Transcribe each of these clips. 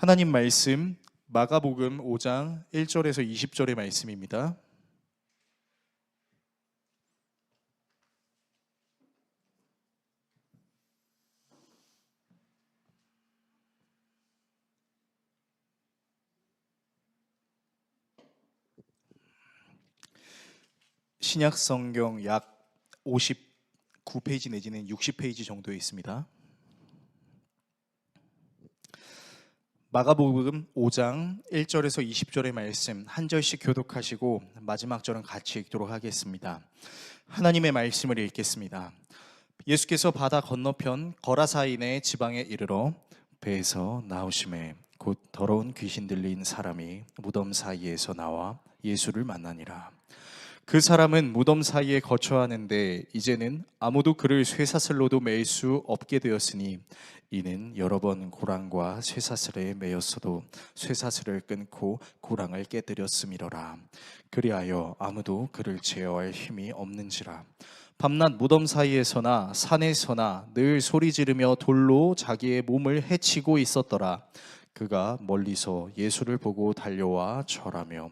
하나님 말씀 마가복음 5장 1절에서 20절의 말씀입니다. 신약 성경 약 59페이지 내지는 60페이지 정도에 있습니다. 마가복음 5장 1절에서 20절의 말씀 한 절씩 교독하시고 마지막 절은 같이 읽도록 하겠습니다. 하나님의 말씀을 읽겠습니다. 예수께서 바다 건너편 거라사인의 지방에 이르러 배에서 나오심에 곧 더러운 귀신 들린 사람이 무덤 사이에서 나와 예수를 만나니라. 그 사람은 무덤 사이에 거처하는데 이제는 아무도 그를 쇠사슬로도 매일 수 없게 되었으니 이는 여러 번 고랑과 쇠사슬에 매였어도 쇠사슬을 끊고 고랑을 깨뜨렸음이로라. 그리하여 아무도 그를 제어할 힘이 없는지라. 밤낮 무덤 사이에서나 산에서나 늘 소리 지르며 돌로 자기의 몸을 해치고 있었더라. 그가 멀리서 예수를 보고 달려와 절하며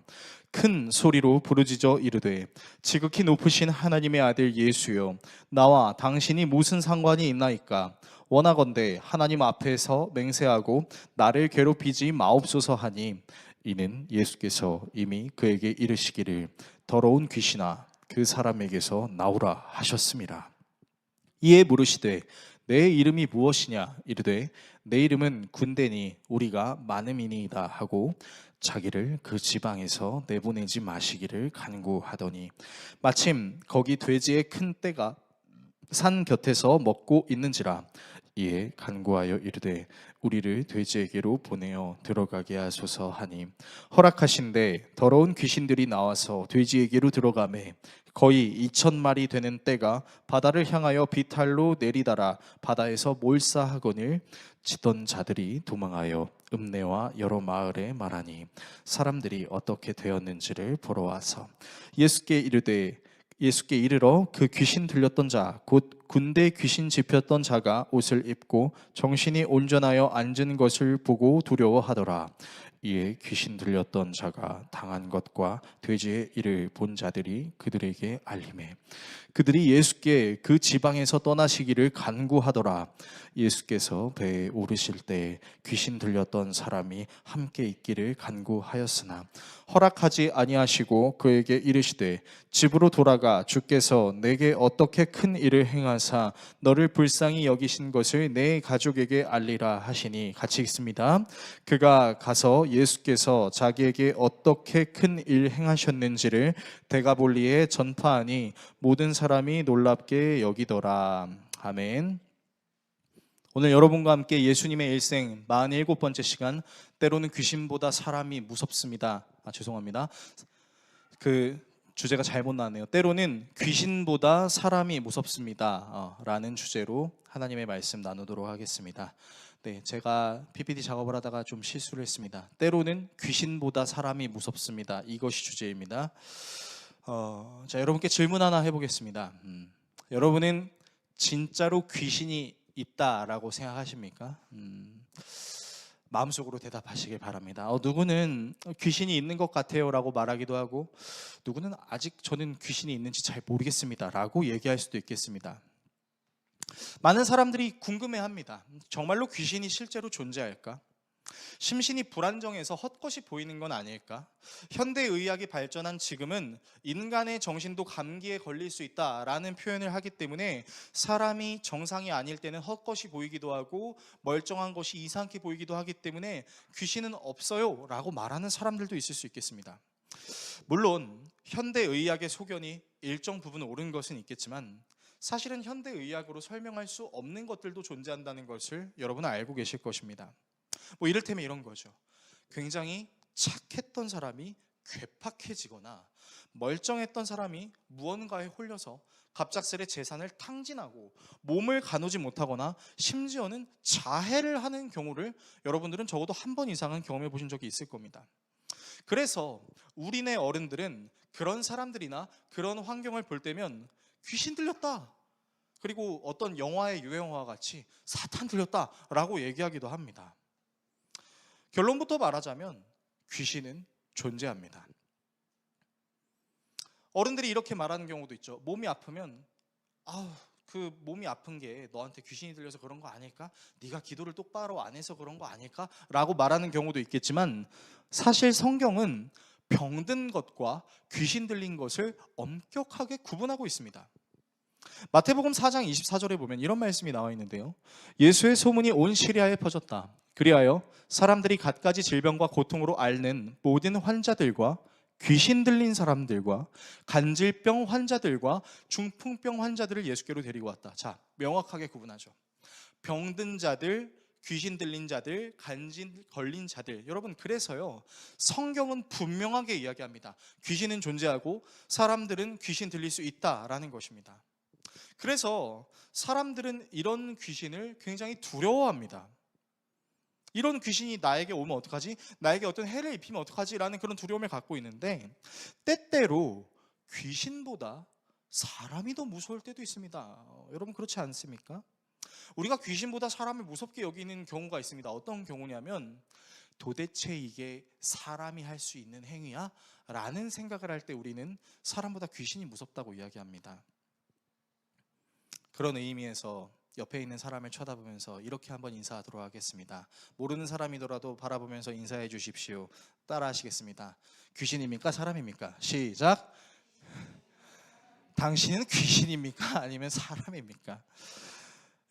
큰 소리로 부르짖어 이르되 지극히 높으신 하나님의 아들 예수여, 나와 당신이 무슨 상관이 있나이까? 원하건대 하나님 앞에서 맹세하고 나를 괴롭히지 마옵소서 하니, 이는 예수께서 이미 그에게 이르시기를 더러운 귀신아 그 사람에게서 나오라 하셨습니다. 이에 물으시되 내 이름이 무엇이냐? 이르되 내 이름은 군대니 우리가 많음이니이다 하고 자기를 그 지방에서 내보내지 마시기를 간구하더니 마침 거기 돼지의 큰 떼가 산 곁에서 먹고 있는지라. 이에 간구하여 이르되 우리를 돼지에게로 보내어 들어가게 하소서 하니 허락하신대 더러운 귀신들이 나와서 돼지에게로 들어가매 거의 2,000마리 되는 떼가 바다를 향하여 비탈로 내리다라 바다에서 몰사하거늘 치던 자들이 도망하여 읍내와 여러 마을에 말하니 사람들이 어떻게 되었는지를 보러 와서 예수께 이르러 그 귀신 들렸던 자 곧 군대 귀신 집혔던 자가 옷을 입고 정신이 온전하여 앉은 것을 보고 두려워하더라. 이에 귀신 들렸던 자가 당한 것과 돼지의 일을 본 자들이 그들에게 알리매 그들이 예수께 그 지방에서 떠나시기를 간구하더라. 예수께서 배에 오르실 때 귀신 들렸던 사람이 함께 있기를 간구하였으나 허락하지 아니하시고 그에게 이르시되 집으로 돌아가 주께서 내게 어떻게 큰 일을 행하사 너를 불쌍히 여기신 것을 내 가족에게 알리라 하시니, 같이 읽습니다. 그가 가서 예수께서 자기에게 어떻게 큰 일 행하셨는지를 데가볼리에 전파하니 모든 사람이 놀랍게 여기더라. 아멘. 오늘 여러분과 함께 예수님의 일생 47번째 시간, 때로는 귀신보다 사람이 무섭습니다. 죄송합니다. 그 주제가 잘못 나왔네요. 때로는 귀신보다 사람이 무섭습니다. 라는 주제로 하나님의 말씀 나누도록 하겠습니다. 네, 제가 PPT 작업을 하다가 좀 실수를 했습니다. 때로는 귀신보다 사람이 무섭습니다. 이것이 주제입니다. 자, 여러분께 질문 하나 해보겠습니다. 여러분은 진짜로 귀신이 있다라고 생각하십니까? 마음속으로 대답하시길 바랍니다. 누구는 귀신이 있는 것 같아요 라고 말하기도 하고, 누구는 아직 저는 귀신이 있는지 잘 모르겠습니다 라고 얘기할 수도 있겠습니다. 많은 사람들이 궁금해합니다. 정말로 귀신이 실제로 존재할까? 심신이 불안정해서 헛것이 보이는 건 아닐까? 현대의학이 발전한 지금은 인간의 정신도 감기에 걸릴 수 있다라는 표현을 하기 때문에 사람이 정상이 아닐 때는 헛것이 보이기도 하고 멀쩡한 것이 이상하게 보이기도 하기 때문에 귀신은 없어요 라고 말하는 사람들도 있을 수 있겠습니다. 물론 현대의학의 소견이 일정 부분 옳은 것은 있겠지만 사실은 현대의학으로 설명할 수 없는 것들도 존재한다는 것을 여러분은 알고 계실 것입니다. 이를테면 이런 거죠. 굉장히 착했던 사람이 괴팍해지거나 멀쩡했던 사람이 무언가에 홀려서 갑작스레 재산을 탕진하고 몸을 가누지 못하거나 심지어는 자해를 하는 경우를 여러분들은 적어도 한 번 이상은 경험해 보신 적이 있을 겁니다. 그래서 우리네 어른들은 그런 사람들이나 그런 환경을 볼 때면 귀신 들렸다, 그리고 어떤 영화의 유행어와 같이 사탄 들렸다라고 얘기하기도 합니다. 결론부터 말하자면 귀신은 존재합니다. 어른들이 이렇게 말하는 경우도 있죠. 몸이 아프면 그 몸이 아픈 게 너한테 귀신이 들려서 그런 거 아닐까? 네가 기도를 똑바로 안 해서 그런 거 아닐까? 라고 말하는 경우도 있겠지만, 사실 성경은 병든 것과 귀신 들린 것을 엄격하게 구분하고 있습니다. 마태복음 4장 24절에 보면 이런 말씀이 나와 있는데요. 예수의 소문이 온 시리아에 퍼졌다. 그리하여 사람들이 갖가지 질병과 고통으로 앓는 모든 환자들과 귀신 들린 사람들과 간질병 환자들과 중풍병 환자들을 예수께로 데리고 왔다. 자, 명확하게 구분하죠. 병든 자들, 귀신 들린 자들, 간질 걸린 자들. 여러분, 그래서요, 성경은 분명하게 이야기합니다. 귀신은 존재하고 사람들은 귀신 들릴 수 있다라는 것입니다. 그래서 사람들은 이런 귀신을 굉장히 두려워합니다. 이런 귀신이 나에게 오면 어떡하지? 나에게 어떤 해를 입히면 어떡하지? 라는 그런 두려움을 갖고 있는데, 때때로 귀신보다 사람이 더 무서울 때도 있습니다. 여러분, 그렇지 않습니까? 우리가 귀신보다 사람을 무섭게 여기는 경우가 있습니다. 어떤 경우냐면, 도대체 이게 사람이 할 수 있는 행위야? 라는 생각을 할 때 우리는 사람보다 귀신이 무섭다고 이야기합니다. 그런 의미에서 옆에 있는 사람을 쳐다보면서 이렇게 한번 인사하도록 하겠습니다. 모르는 사람이더라도 바라보면서 인사해 주십시오. 따라 하시겠습니다. 귀신입니까? 사람입니까? 시작. 당신은 귀신입니까? 아니면 사람입니까?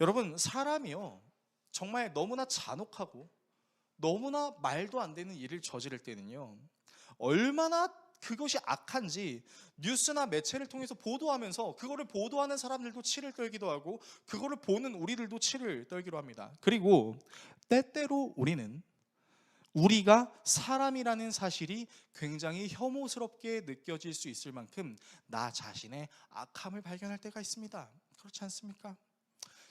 여러분, 사람이요, 정말 너무나 잔혹하고 너무나 말도 안 되는 일을 저지를 때는요, 얼마나 그것이 악한지 뉴스나 매체를 통해서 보도하면서 그거를 보도하는 사람들도 치를 떨기도 하고 그거를 보는 우리들도 치를 떨기도 합니다. 그리고 때때로 우리는 우리가 사람이라는 사실이 굉장히 혐오스럽게 느껴질 수 있을 만큼 나 자신의 악함을 발견할 때가 있습니다. 그렇지 않습니까?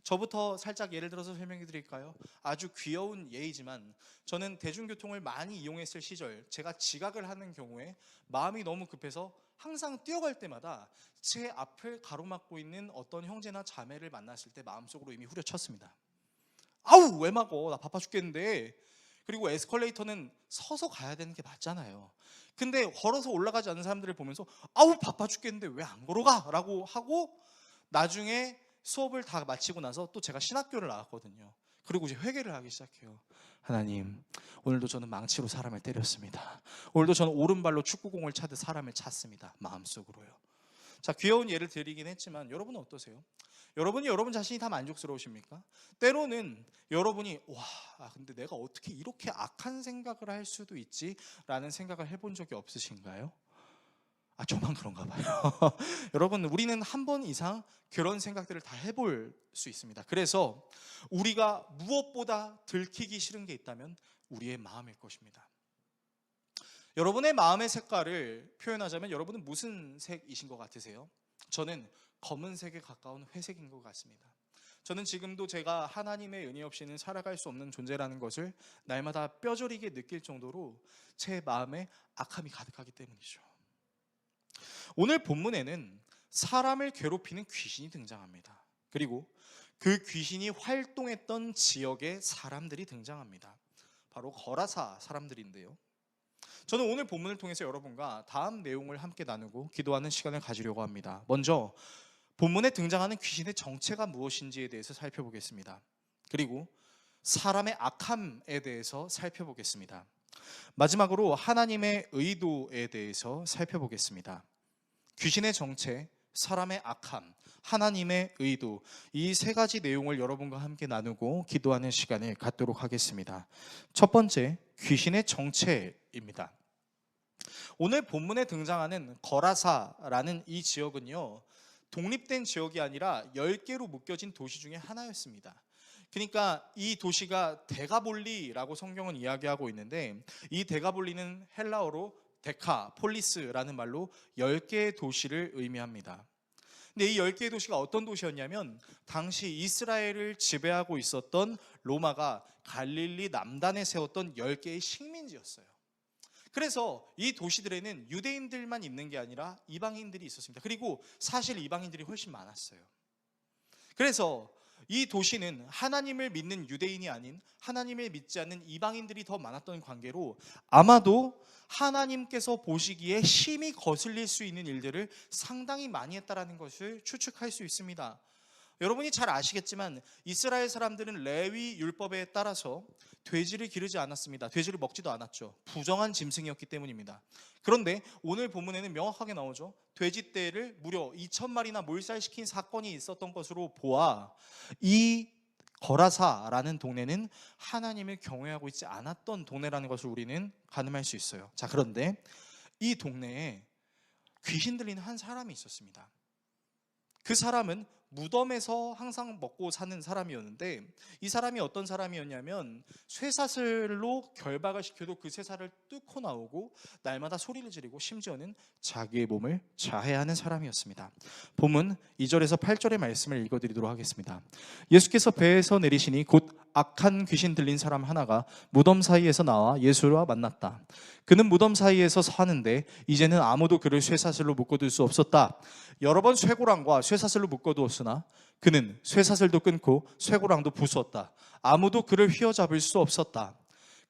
저부터 살짝 예를 들어서 설명해 드릴까요? 아주 귀여운 예이지만, 저는 대중교통을 많이 이용했을 시절, 제가 지각을 하는 경우에 마음이 너무 급해서 항상 뛰어갈 때마다 제 앞을 가로막고 있는 어떤 형제나 자매를 만났을 때 마음속으로 이미 후려쳤습니다. 아우, 왜 막어? 나 바빠 죽겠는데. 그리고 에스컬레이터는 서서 가야 되는 게 맞잖아요. 근데 걸어서 올라가지 않는 사람들을 보면서 아우, 바빠 죽겠는데 왜 안 걸어가? 라고 하고, 나중에 수업을 다 마치고 나서 또 제가 신학교를 나왔거든요. 그리고 이제 회개를 하기 시작해요. 하나님, 오늘도 저는 망치로 사람을 때렸습니다. 오늘도 저는 오른발로 축구공을 차듯 사람을 찼습니다. 마음속으로요. 자, 귀여운 예를 드리긴 했지만 여러분은 어떠세요? 여러분이 여러분 자신이 다 만족스러우십니까? 때로는 여러분이 근데 내가 어떻게 이렇게 악한 생각을 할 수도 있지? 라는 생각을 해본 적이 없으신가요? 저만 그런가 봐요. 여러분, 우리는 한 번 이상 그런 생각들을 다 해볼 수 있습니다. 그래서 우리가 무엇보다 들키기 싫은 게 있다면 우리의 마음일 것입니다. 여러분의 마음의 색깔을 표현하자면 여러분은 무슨 색이신 것 같으세요? 저는 검은색에 가까운 회색인 것 같습니다. 저는 지금도 제가 하나님의 은혜 없이는 살아갈 수 없는 존재라는 것을 날마다 뼈저리게 느낄 정도로 제 마음에 악함이 가득하기 때문이죠. 오늘 본문에는 사람을 괴롭히는 귀신이 등장합니다. 그리고 그 귀신이 활동했던 지역의 사람들이 등장합니다. 바로 거라사 사람들인데요. 저는 오늘 본문을 통해서 여러분과 다음 내용을 함께 나누고 기도하는 시간을 가지려고 합니다. 먼저 본문에 등장하는 귀신의 정체가 무엇인지에 대해서 살펴보겠습니다. 그리고 사람의 악함에 대해서 살펴보겠습니다. 마지막으로 하나님의 의도에 대해서 살펴보겠습니다. 귀신의 정체, 사람의 악함, 하나님의 의도, 이 세 가지 내용을 여러분과 함께 나누고 기도하는 시간을 갖도록 하겠습니다. 첫 번째, 귀신의 정체입니다. 오늘 본문에 등장하는 거라사라는 이 지역은요, 독립된 지역이 아니라 10개로 묶여진 도시 중에 하나였습니다. 그러니까 이 도시가 데가볼리라고 성경은 이야기하고 있는데, 이 데가볼리는 헬라어로 데카폴리스라는 말로 10개의 도시를 의미합니다. 근데 이 10개의 도시가 어떤 도시였냐면, 당시 이스라엘을 지배하고 있었던 로마가 갈릴리 남단에 세웠던 10개의 식민지였어요. 그래서 이 도시들에는 유대인들만 있는 게 아니라 이방인들이 있었습니다. 그리고 사실 이방인들이 훨씬 많았어요. 그래서 이 도시는 하나님을 믿는 유대인이 아닌 하나님을 믿지 않는 이방인들이 더 많았던 관계로 아마도 하나님께서 보시기에 심히 거슬릴 수 있는 일들을 상당히 많이 했다라는 것을 추측할 수 있습니다. 여러분이 잘 아시겠지만 이스라엘 사람들은 레위 율법에 따라서 돼지를 기르지 않았습니다. 돼지를 먹지도 않았죠. 부정한 짐승이었기 때문입니다. 그런데 오늘 본문에는 명확하게 나오죠. 돼지떼를 무려 2,000마리나 몰살시킨 사건이 있었던 것으로 보아 이 거라사라는 동네는 하나님을 경외하고 있지 않았던 동네라는 것을 우리는 가늠할 수 있어요. 자, 그런데 이 동네에 귀신 들린 한 사람이 있었습니다. 그 사람은 무덤에서 항상 먹고 사는 사람이었는데, 이 사람이 어떤 사람이었냐면 쇠사슬로 결박을 시켜도 그 쇠사슬을 뚫고 나오고 날마다 소리를 지르고 심지어는 자기의 몸을 자해하는 사람이었습니다. 본문 2절에서 8절의 말씀을 읽어드리도록 하겠습니다. 예수께서 배에서 내리시니 곧 악한 귀신 들린 사람 하나가 무덤 사이에서 나와 예수와 만났다. 그는 무덤 사이에서 사는데 이제는 아무도 그를 쇠사슬로 묶어둘 수 없었다. 여러 번 쇠고랑과 쇠사슬로 묶어두었으나 그는 쇠사슬도 끊고 쇠고랑도 부수었다. 아무도 그를 휘어잡을 수 없었다.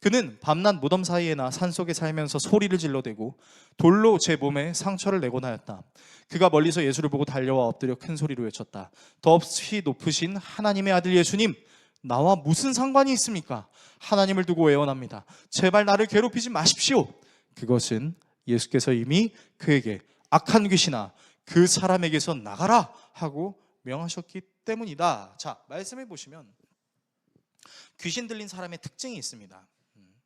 그는 밤낮 무덤 사이에나 산속에 살면서 소리를 질러대고 돌로 제 몸에 상처를 내곤 하였다. 그가 멀리서 예수를 보고 달려와 엎드려 큰 소리로 외쳤다. 더없이 높으신 하나님의 아들 예수님, 나와 무슨 상관이 있습니까? 하나님을 두고 애원합니다. 제발 나를 괴롭히지 마십시오. 그것은 예수께서 이미 그에게 악한 귀신아 그 사람에게서 나가라 하고 명하셨기 때문이다. 자, 말씀을 보시면 귀신 들린 사람의 특징이 있습니다.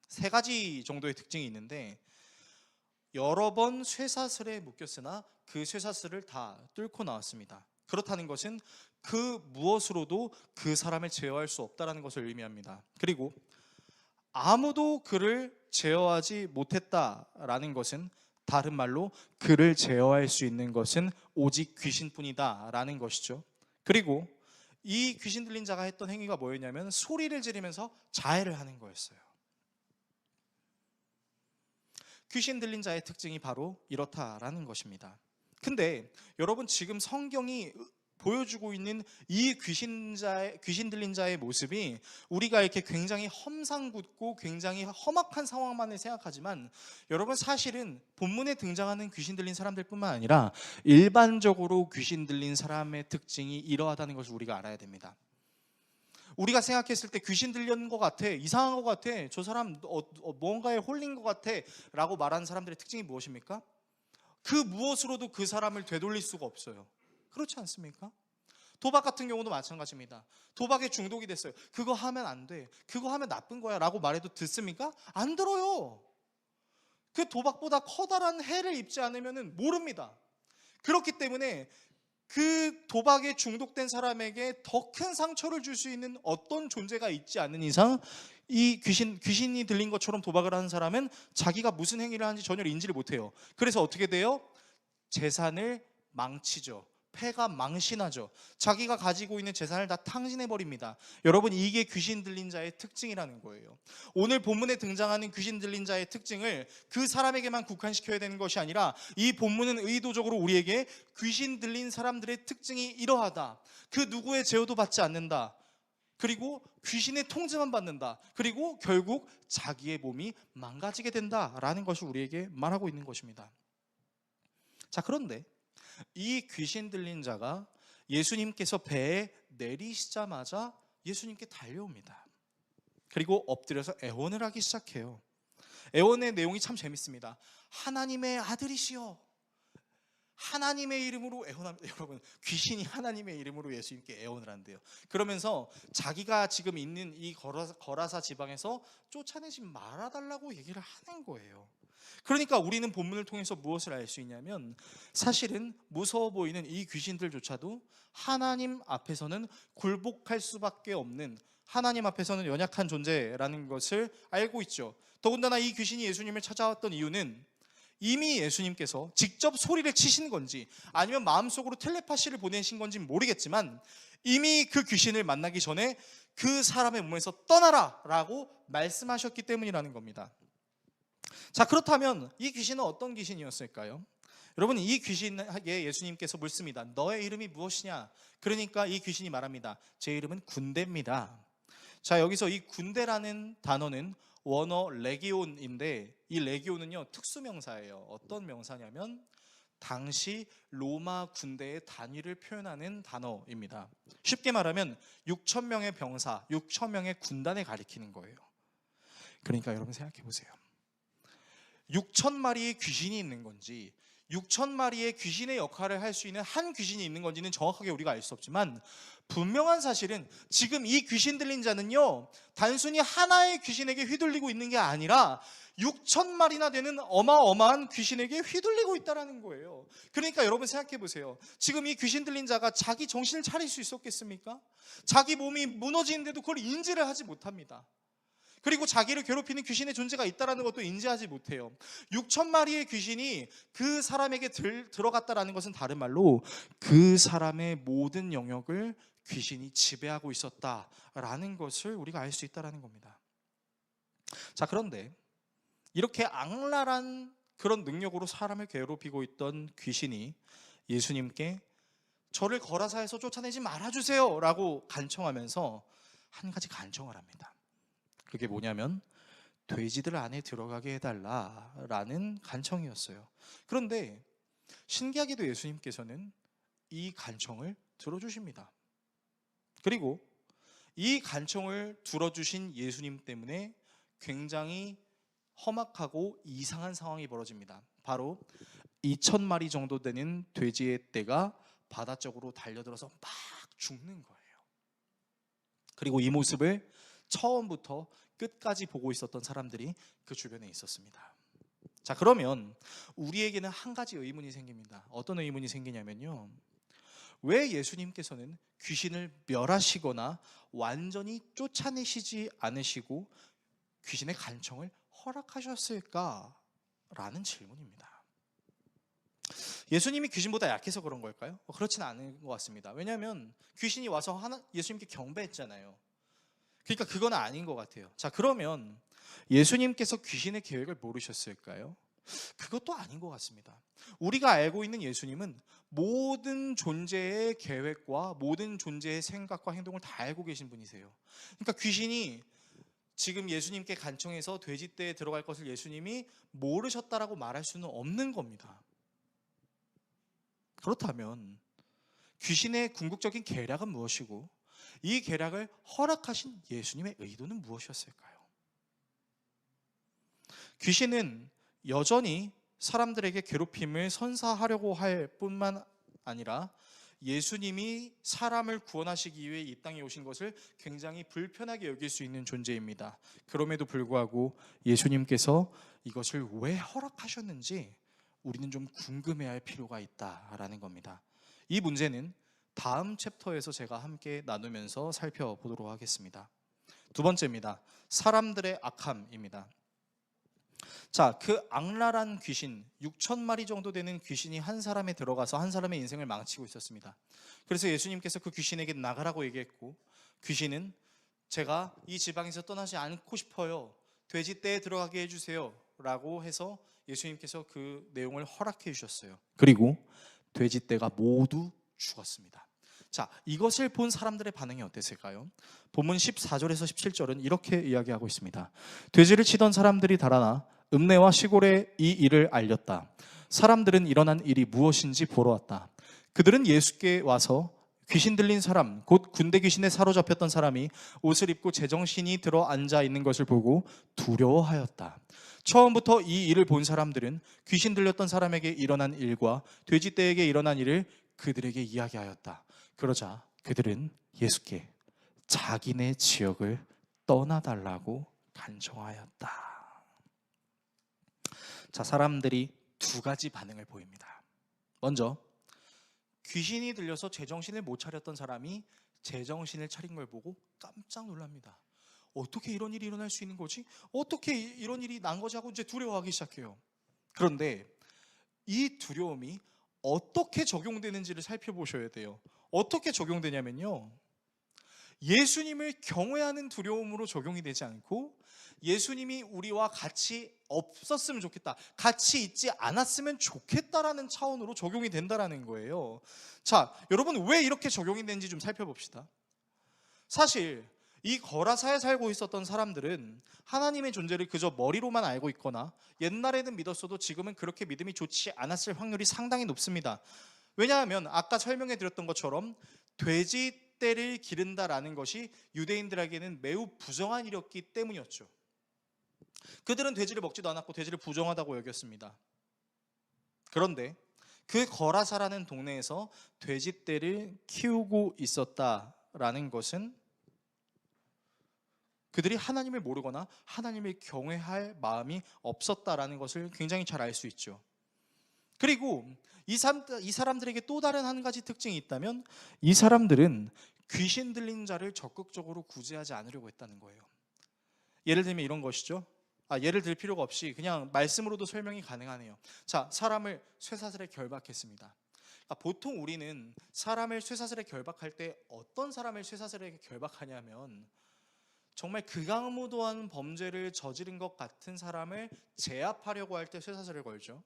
세 가지 정도의 특징이 있는데, 여러 번 쇠사슬에 묶였으나 그 쇠사슬을 다 뚫고 나왔습니다. 그렇다는 것은 그 무엇으로도 그 사람을 제어할 수 없다는 것을 의미합니다. 그리고 아무도 그를 제어하지 못했다라는 것은, 다른 말로 그를 제어할 수 있는 것은 오직 귀신뿐이다 라는 것이죠. 그리고 이 귀신 들린 자가 했던 행위가 뭐였냐면 소리를 지르면서 자해를 하는 거였어요. 귀신 들린 자의 특징이 바로 이렇다라는 것입니다. 근데 여러분, 지금 성경이 보여주고 있는 이 귀신 들린 자의 모습이 우리가 이렇게 굉장히 험상궂고 굉장히 험악한 상황만을 생각하지만, 여러분 사실은 본문에 등장하는 귀신 들린 사람들 뿐만 아니라 일반적으로 귀신 들린 사람의 특징이 이러하다는 것을 우리가 알아야 됩니다. 우리가 생각했을 때 귀신 들린 것 같아, 이상한 것 같아, 저 사람 뭔가에 홀린 것 같아 라고 말하는 사람들의 특징이 무엇입니까? 그 무엇으로도 그 사람을 되돌릴 수가 없어요. 그렇지 않습니까? 도박 같은 경우도 마찬가지입니다. 도박에 중독이 됐어요. 그거 하면 안 돼, 그거 하면 나쁜 거야 라고 말해도 듣습니까? 안 들어요. 그 도박보다 커다란 해를 입지 않으면 모릅니다. 그렇기 때문에 그 도박에 중독된 사람에게 더 큰 상처를 줄 수 있는 어떤 존재가 있지 않는 이상 이 귀신이 들린 것처럼 도박을 하는 사람은 자기가 무슨 행위를 하는지 전혀 인지를 못해요. 그래서 어떻게 돼요? 재산을 망치죠. 패가 망신하죠. 자기가 가지고 있는 재산을 다 탕진해버립니다. 여러분, 이게 귀신 들린 자의 특징이라는 거예요. 오늘 본문에 등장하는 귀신 들린 자의 특징을 그 사람에게만 국한시켜야 되는 것이 아니라, 이 본문은 의도적으로 우리에게 귀신 들린 사람들의 특징이 이러하다, 그 누구의 제어도 받지 않는다, 그리고 귀신의 통제만 받는다, 그리고 결국 자기의 몸이 망가지게 된다라는 것을 우리에게 말하고 있는 것입니다. 자, 그런데 이 귀신 들린 자가 예수님께서 배에 내리시자마자 예수님께 달려옵니다. 그리고 엎드려서 애원을 하기 시작해요. 애원의 내용이 참 재밌습니다. 하나님의 아들이시여, 하나님의 이름으로 애원합니다. 여러분, 귀신이 하나님의 이름으로 예수님께 애원을 한대요. 그러면서 자기가 지금 있는 이 거라사 지방에서 쫓아내지 말아달라고 얘기를 하는 거예요. 그러니까 우리는 본문을 통해서 무엇을 알 수 있냐면, 사실은 무서워 보이는 이 귀신들조차도 하나님 앞에서는 굴복할 수밖에 없는, 하나님 앞에서는 연약한 존재라는 것을 알고 있죠. 더군다나 이 귀신이 예수님을 찾아왔던 이유는 이미 예수님께서 직접 소리를 치신 건지 아니면 마음속으로 텔레파시를 보내신 건지 모르겠지만, 이미 그 귀신을 만나기 전에 그 사람의 몸에서 떠나라 라고 말씀하셨기 때문이라는 겁니다. 자, 그렇다면 이 귀신은 어떤 귀신이었을까요? 여러분, 이 귀신에게 예수님께서 묻습니다. 너의 이름이 무엇이냐? 그러니까 이 귀신이 말합니다. 제 이름은 군대입니다. 자, 여기서 이 군대라는 단어는 원어 레기온인데, 이 레기온은요 특수명사예요. 어떤 명사냐면 당시 로마 군대의 단위를 표현하는 단어입니다. 쉽게 말하면 6천 명의 병사, 6천 명의 군단을 가리키는 거예요. 그러니까 여러분 생각해 보세요. 6천 마리의 귀신이 있는 건지, 6천 마리의 귀신의 역할을 할 수 있는 한 귀신이 있는 건지는 정확하게 우리가 알 수 없지만, 분명한 사실은 지금 이 귀신 들린 자는요 단순히 하나의 귀신에게 휘둘리고 있는 게 아니라 6천 마리나 되는 어마어마한 귀신에게 휘둘리고 있다는 거예요. 그러니까 여러분 생각해 보세요. 지금 이 귀신 들린 자가 자기 정신을 차릴 수 있었겠습니까? 자기 몸이 무너지는데도 그걸 인지를 하지 못합니다. 그리고 자기를 괴롭히는 귀신의 존재가 있다는 것도 인지하지 못해요. 6천 마리의 귀신이 그 사람에게 들어갔다는 것은 다른 말로 그 사람의 모든 영역을 귀신이 지배하고 있었다라는 것을 우리가 알 수 있다는 겁니다. 자, 그런데 이렇게 악랄한 그런 능력으로 사람을 괴롭히고 있던 귀신이 예수님께 저를 거라사에서 쫓아내지 말아주세요 라고 간청하면서 한 가지 간청을 합니다. 그게 뭐냐면 돼지들 안에 들어가게 해달라라는 간청이었어요. 그런데 신기하게도 예수님께서는 이 간청을 들어주십니다. 그리고 이 간청을 들어주신 예수님 때문에 굉장히 험악하고 이상한 상황이 벌어집니다. 바로 2천 마리 정도 되는 돼지의 떼가 바다 쪽으로 달려들어서 막 죽는 거예요. 그리고 이 모습을 처음부터 끝까지 보고 있었던 사람들이 그 주변에 있었습니다. 자, 그러면 우리에게는 한 가지 의문이 생깁니다. 어떤 의문이 생기냐면요, 왜 예수님께서는 귀신을 멸하시거나 완전히 쫓아내시지 않으시고 귀신의 간청을 허락하셨을까라는 질문입니다. 예수님이 귀신보다 약해서 그런 걸까요? 그렇지는 않은 것 같습니다. 왜냐하면 귀신이 와서 예수님께 경배했잖아요. 그러니까 그건 아닌 것 같아요. 자, 그러면 예수님께서 귀신의 계획을 모르셨을까요? 그것도 아닌 것 같습니다. 우리가 알고 있는 예수님은 모든 존재의 계획과 모든 존재의 생각과 행동을 다 알고 계신 분이세요. 그러니까 귀신이 지금 예수님께 간청해서 돼지떼에 들어갈 것을 예수님이 모르셨다라고 말할 수는 없는 겁니다. 그렇다면 귀신의 궁극적인 계략은 무엇이고 이 계략을 허락하신 예수님의 의도는 무엇이었을까요? 귀신은 여전히 사람들에게 괴롭힘을 선사하려고 할 뿐만 아니라 예수님이 사람을 구원하시기 위해 이 땅에 오신 것을 굉장히 불편하게 여길 수 있는 존재입니다. 그럼에도 불구하고 예수님께서 이것을 왜 허락하셨는지 우리는 좀 궁금해할 필요가 있다라는 겁니다. 이 문제는 다음 챕터에서 제가 함께 나누면서 살펴보도록 하겠습니다. 두 번째입니다. 사람들의 악함입니다. 자, 그 악랄한 귀신, 6천 마리 정도 되는 귀신이 한 사람에 들어가서 한 사람의 인생을 망치고 있었습니다. 그래서 예수님께서 그 귀신에게 나가라고 얘기했고, 귀신은 제가 이 지방에서 떠나지 않고 싶어요, 돼지떼에 들어가게 해주세요 라고 해서 예수님께서 그 내용을 허락해 주셨어요. 그리고 돼지떼가 모두 죽었습니다. 자, 이것을 본 사람들의 반응이 어땠을까요? 본문 14절에서 17절은 이렇게 이야기하고 있습니다. 돼지를 치던 사람들이 달아나 읍내와 시골에 이 일을 알렸다. 사람들은 일어난 일이 무엇인지 보러 왔다. 그들은 예수께 와서 귀신 들린 사람, 곧 군대 귀신에 사로잡혔던 사람이 옷을 입고 제정신이 들어 앉아 있는 것을 보고 두려워하였다. 처음부터 이 일을 본 사람들은 귀신 들렸던 사람에게 일어난 일과 돼지떼에게 일어난 일을 그들에게 이야기하였다. 그러자 그들은 예수께 자기네 지역을 떠나달라고 간청하였다. 자, 사람들이 두 가지 반응을 보입니다. 먼저 귀신이 들려서 제정신을 못 차렸던 사람이 제정신을 차린 걸 보고 깜짝 놀랍니다. 어떻게 이런 일이 일어날 수 있는 거지? 어떻게 이런 일이 난 거지? 하고 이제 두려워하기 시작해요. 그런데 이 두려움이 어떻게 적용되는지를 살펴보셔야 돼요. 어떻게 적용되냐면요, 예수님을 경외하는 두려움으로 적용이 되지 않고 예수님이 우리와 같이 없었으면 좋겠다, 같이 있지 않았으면 좋겠다라는 차원으로 적용이 된다라는 거예요. 자, 여러분 왜 이렇게 적용이 되는지 좀 살펴봅시다. 사실 이 거라사에 살고 있었던 사람들은 하나님의 존재를 그저 머리로만 알고 있거나 옛날에는 믿었어도 지금은 그렇게 믿음이 좋지 않았을 확률이 상당히 높습니다. 왜냐하면 아까 설명해 드렸던 것처럼 돼지떼를 기른다라는 것이 유대인들에게는 매우 부정한 일이었기 때문이었죠. 그들은 돼지를 먹지도 않았고 돼지를 부정하다고 여겼습니다. 그런데 그 거라사라는 동네에서 돼지떼를 키우고 있었다라는 것은 그들이 하나님을 모르거나 하나님을 경외할 마음이 없었다라는 것을 굉장히 잘 알 수 있죠. 그리고 이 사람들에게 또 다른 한 가지 특징이 있다면 이 사람들은 귀신 들린 자를 적극적으로 구제하지 않으려고 했다는 거예요. 예를 들면 이런 것이죠. 예를 들 필요가 없이 그냥 말씀으로도 설명이 가능하네요. 자, 사람을 쇠사슬에 결박했습니다. 보통 우리는 사람을 쇠사슬에 결박할 때 어떤 사람을 쇠사슬에 결박하냐면 정말 극악무도한 범죄를 저지른 것 같은 사람을 제압하려고 할 때 쇠사슬을 걸죠.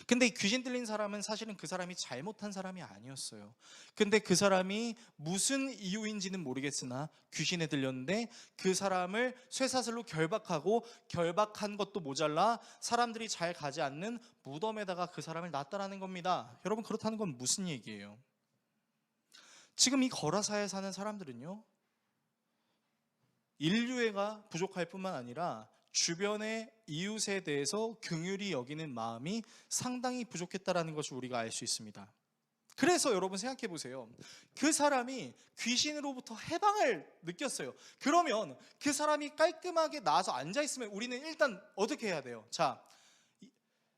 근데 이 귀신 들린 사람은 사실은 그 사람이 잘못한 사람이 아니었어요. 근데 그 사람이 무슨 이유인지는 모르겠으나 귀신에 들렸는데 그 사람을 쇠사슬로 결박한 것도 모자라 사람들이 잘 가지 않는 무덤에다가 그 사람을 놨다라는 겁니다. 여러분, 그렇다는 건 무슨 얘기예요? 지금 이 거라사에 사는 사람들은요, 인류애가 부족할 뿐만 아니라 주변의 이웃에 대해서 긍휼히 여기는 마음이 상당히 부족했다라는 것을 우리가 알 수 있습니다. 그래서 여러분 생각해 보세요. 그 사람이 귀신으로부터 해방을 느꼈어요. 그러면 그 사람이 깔끔하게 나와서 앉아 있으면 우리는 일단 어떻게 해야 돼요? 자,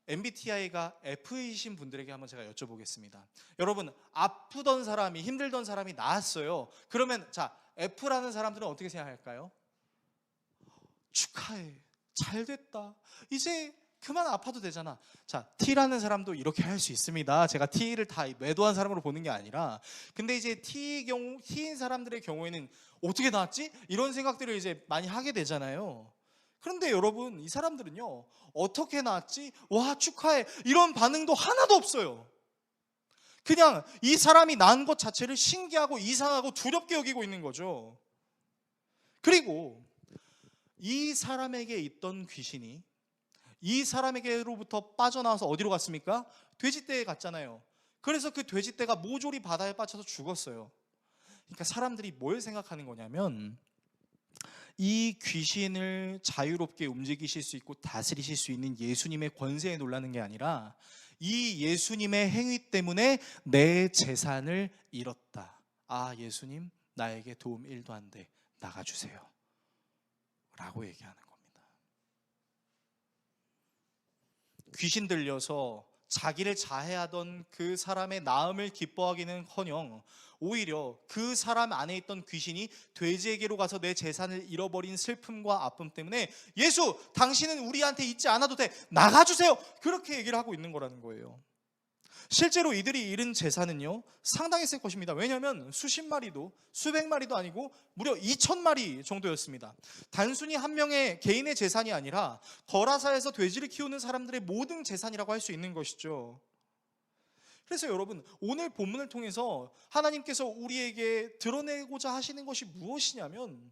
MBTI가 F이신 분들에게 한번 제가 여쭤보겠습니다. 여러분, 아프던 사람이, 힘들던 사람이 나았어요. 그러면 자, F라는 사람들은 어떻게 생각할까요? 축하해, 잘 됐다, 이제 그만 아파도 되잖아. 자, T라는 사람도 이렇게 할 수 있습니다. 제가 T를 다 매도한 사람으로 보는 게 아니라, 근데 이제 T인 사람들의 경우에는 어떻게 나왔지? 이런 생각들을 이제 많이 하게 되잖아요. 그런데 여러분, 이 사람들은요, 어떻게 나왔지? 와, 축하해, 이런 반응도 하나도 없어요. 그냥 이 사람이 낳은 것 자체를 신기하고 이상하고 두렵게 여기고 있는 거죠. 그리고 이 사람에게 있던 귀신이 이 사람에게로부터 빠져나와서 어디로 갔습니까? 돼지떼에 갔잖아요. 그래서 그 돼지떼가 모조리 바다에 빠져서 죽었어요. 그러니까 사람들이 뭘 생각하는 거냐면, 이 귀신을 자유롭게 움직이실 수 있고 다스리실 수 있는 예수님의 권세에 놀라는 게 아니라 이 예수님의 행위 때문에 내 재산을 잃었다. 예수님, 나에게 도움 1도 안 돼, 나가주세요 라고 얘기하는 겁니다. 귀신 들려서 자기를 자해하던 그 사람의 나음을 기뻐하기는커녕 오히려 그 사람 안에 있던 귀신이 돼지에게로 가서 내 재산을 잃어버린 슬픔과 아픔 때문에 예수, 당신은 우리한테 있지 않아도 돼, 나가주세요, 그렇게 얘기를 하고 있는 거라는 거예요. 실제로 이들이 잃은 재산은요, 상당히 셀 것입니다. 왜냐하면 수십 마리도 수백 마리도 아니고 무려 2,000마리 정도였습니다. 단순히 한 명의 개인의 재산이 아니라 거라사에서 돼지를 키우는 사람들의 모든 재산이라고 할 수 있는 것이죠. 그래서 여러분, 오늘 본문을 통해서 하나님께서 우리에게 드러내고자 하시는 것이 무엇이냐면,